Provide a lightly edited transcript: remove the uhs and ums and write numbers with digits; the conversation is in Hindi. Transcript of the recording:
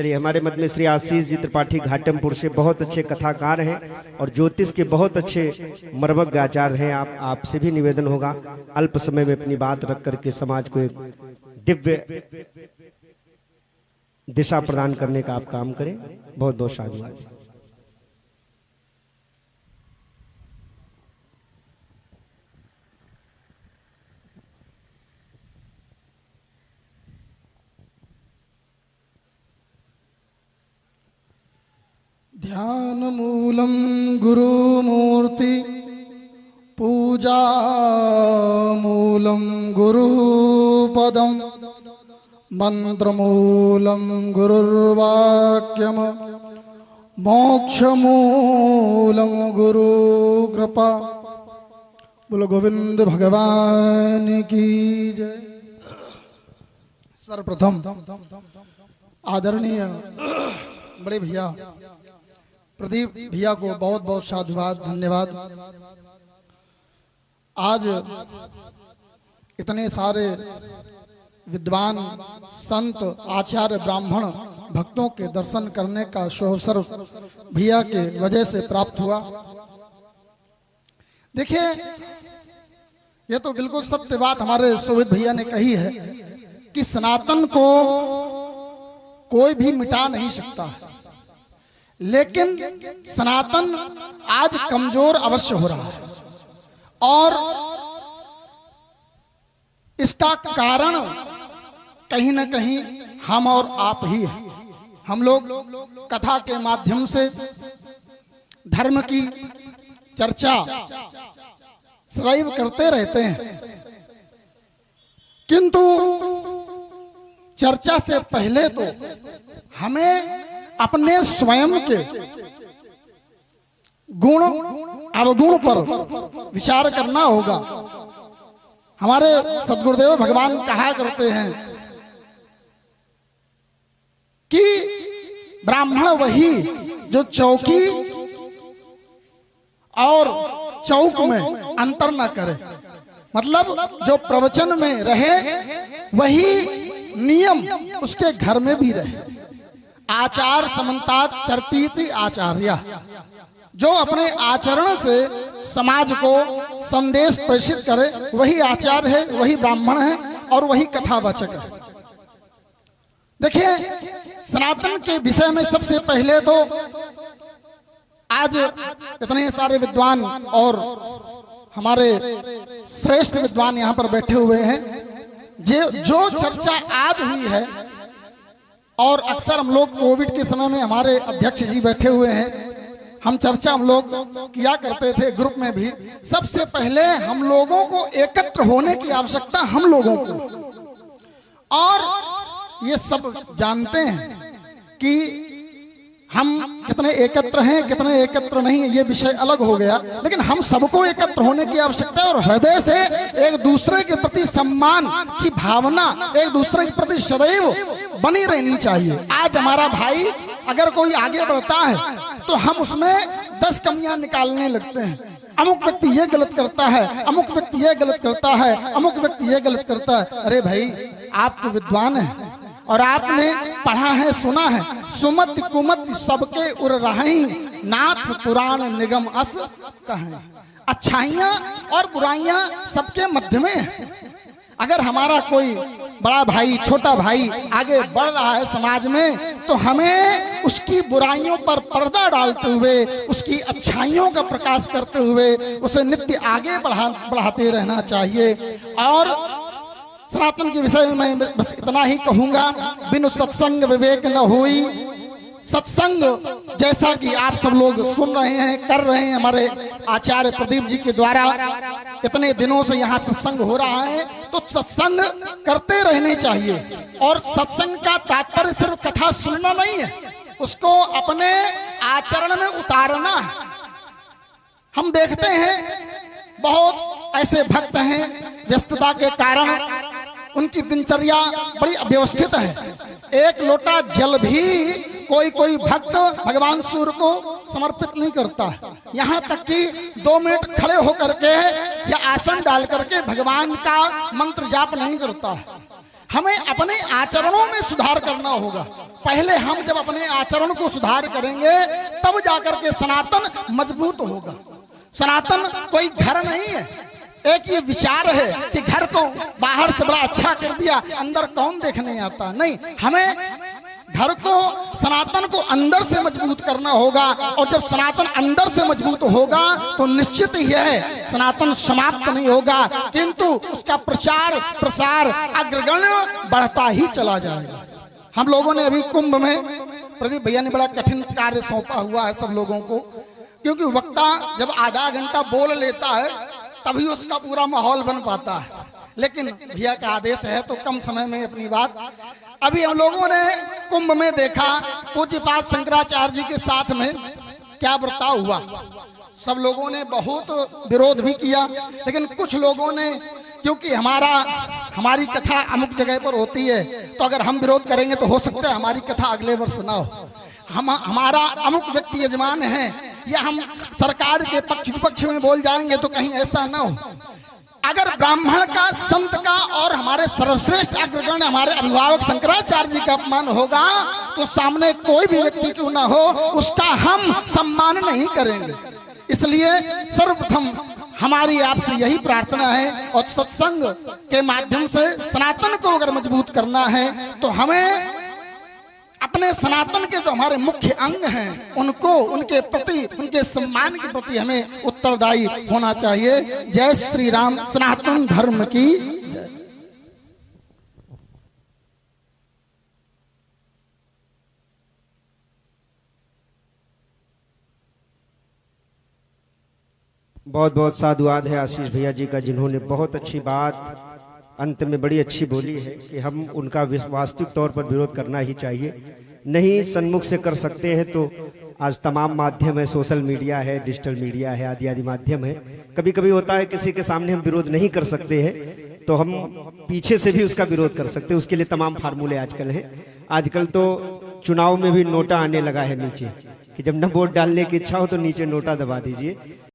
चलिए, हमारे मध्य में श्री आशीष जी त्रिपाठी घाटमपुर से बहुत अच्छे कथाकार हैं और ज्योतिष के बहुत अच्छे मर्मज्ञ आचार्य हैं। आपसे भी निवेदन होगा अल्प समय में अपनी बात रख करके समाज को एक दिव्य दिशा प्रदान करने का आप काम करें। बहुत बहुत साधुवाद। ध्यान मूलम गुरुमूर्ति पूजा मूलम गुरुपदम मंत्र मूलम गुरुर्वाक्यम मोक्ष मूलम गुरु कृपा। बोलो गोविंद भगवान की जय। सर्वप्रथम आदरणीय बड़े भैया प्रदीप भैया को बहुत बहुत साधुवाद, धन्यवाद। आज इतने सारे विद्वान संत आचार्य ब्राह्मण भक्तों के दर्शन करने का शुभ भैया के वजह से प्राप्त हुआ। देखिए, ये तो बिल्कुल सत्य बात हमारे शोभित भैया ने कही है कि सनातन को कोई भी मिटा नहीं सकता है, लेकिन सनातन आज कमजोर अवश्य हो रहा है और इसका कारण कहीं ना कहीं हम और आप ही हैं। हम लोग कथा के माध्यम से धर्म की चर्चा सदैव करते रहते हैं, किंतु चर्चा से पहले तो हमें अपने स्वयं के गुण अवगुण पर विचार करना होगा। हमारे सद्गुरुदेव भगवान कहा करते हैं कि ब्राह्मण वही जो चौकी और चौक में अंतर न करे, मतलब जो प्रवचन में रहे वही नियम उसके घर में भी रहे। आचार समन्तात चरतीति आचार्य, जो अपने आचरण से समाज को संदेश प्रेषित करे वही आचार्य है, वही ब्राह्मण है और वही कथावाचक है। देखिए, सनातन के विषय में सबसे पहले तो आज इतने सारे विद्वान और हमारे श्रेष्ठ विद्वान यहाँ पर बैठे हुए हैं। जो चर्चा आज हुई है, और अक्सर हम लोग कोविड के समय में हमारे अध्यक्ष जी बैठे हुए हैं, हम चर्चा हम लोग किया करते थे ग्रुप में भी। सबसे पहले हम लोगों को एकत्र होने की आवश्यकता हम लोगों को, और ये सब जानते हैं कि हम कितने एकत्र हैं कितने एकत्र नहीं, ये विषय अलग हो गया, लेकिन हम सबको एकत्र होने की आवश्यकता है और हृदय से एक दूसरे के प्रति सम्मान की भावना एक दूसरे के प्रति सदैव बनी रहनी चाहिए। आज हमारा भाई अगर कोई आगे बढ़ता है तो हम उसमें 10 कमियां निकालने लगते हैं। अमुक व्यक्ति ये गलत करता है, अमुक व्यक्ति ये गलत करता है, अमुक व्यक्ति ये गलत करता है। अरे भाई, आप तो विद्वान हैं और आपने पढ़ा है, सुना है, सुमत कुमत सबके उर रही नाथ पुराण निगम अस कहें। अच्छाइयां और बुराइयां सबके मध्य में है। अगर हमारा कोई बड़ा भाई छोटा भाई आगे बढ़ रहा है समाज में, तो हमें उसकी बुराइयों पर पर्दा डालते हुए उसकी अच्छाइयों का प्रकाश करते हुए उसे नित्य आगे बढ़ाते रहना चाहिए। और सनातन के विषय में मैं बस इतना ही कहूंगा, बिनु सत्संग विवेक न हुई। सत्संग जैसा कि आप सब लोग सुन रहे हैं, कर रहे हैं, हमारे आचार्य प्रदीप जी के द्वारा इतने दिनों से यहाँ सत्संग हो रहा है, तो सत्संग करते रहने चाहिए। और सत्संग का तात्पर्य सिर्फ कथा सुनना नहीं है, उसको अपने आचरण में उतारना है। हम देखते हैं बहुत ऐसे भक्त हैं, व्यस्तता के कारण उनकी दिनचर्या बड़ी अव्यवस्थित है। एक लोटा जल भी कोई भक्त भगवान सूर्य को समर्पित नहीं करता है। यहाँ तक कि 2 मिनट खड़े होकर के या आसन डाल करके भगवान का मंत्र जाप नहीं करता है। हमें अपने आचरणों में सुधार करना होगा। पहले हम जब अपने आचरण को सुधार करेंगे तब जाकर के सनातन मजबूत होगा। सनातन कोई घर नहीं है। एक ये विचार है कि घर को बाहर से बड़ा अच्छा कर दिया, अंदर कौन देखने आता, नहीं। हमें घर को, सनातन को अंदर से मजबूत करना होगा। और जब सनातन अंदर से मजबूत होगा तो निश्चित ही है सनातन समाप्त नहीं होगा, किंतु उसका प्रचार प्रसार अग्रगण्य बढ़ता ही चला जाएगा। हम लोगों ने अभी कुंभ में, प्रदीप भैया ने बड़ा कठिन कार्य सौंपा हुआ है सब लोगों को, क्योंकि वक्ता जब आधा घंटा बोल लेता है तभी उसका पूरा माहौल बन पाता है। लेकिन भैया का आदेश है तो कम समय में अपनी बात। अभी हम लोगों ने कुंभ में देखा पूज्यपाद शंकराचार्य जी के साथ में क्या बर्ताव हुआ। सब लोगों ने बहुत विरोध भी किया, लेकिन कुछ लोगों ने, क्योंकि हमारी कथा अमुक जगह पर होती है, तो अगर हम विरोध करेंगे तो हो सकता है हमारी कथा अगले वर्ष ना हो। हमारा अमुक व्यक्ति यजमान है, या हम सरकार के पक्ष विपक्ष में बोल जाएंगे तो कहीं ऐसा ना हो। अगर ब्राह्मण का, संत का और हमारे सर्वश्रेष्ठ अग्रगण्य हमारे अभिभावक शंकराचार्य जी का अपमान होगा तो सामने कोई भी व्यक्ति क्यों ना हो उसका हम सम्मान नहीं करेंगे। इसलिए सर्वप्रथम हमारी आपसे यही प्रार्थना है, और सत्संग के माध्यम से सनातन को अगर मजबूत करना है तो हमें अपने सनातन के जो हमारे मुख्य अंग हैं उनको, उनके प्रति, उनके सम्मान के प्रति हमें उत्तरदायी होना चाहिए। जय श्री राम। सनातन धर्म की जय। बहुत बहुत साधुवाद है आशीष भैया जी का, जिन्होंने बहुत अच्छी बात अंत में बड़ी अच्छी बोली है कि हम उनका वास्तविक तौर पर विरोध करना ही चाहिए। नहीं सन्मुख से कर सकते हैं तो आज तमाम माध्यम है, सोशल मीडिया है, डिजिटल मीडिया है, आदि आदि माध्यम है। कभी कभी होता है किसी के सामने हम विरोध नहीं कर सकते हैं तो हम पीछे से भी उसका विरोध कर सकते हैं। उसके लिए तमाम फार्मूले आजकल हैं। आजकल तो चुनाव में भी नोटा आने लगा है नीचे, कि जब न वोट डालने की इच्छा हो तो नीचे नोटा दबा दीजिए।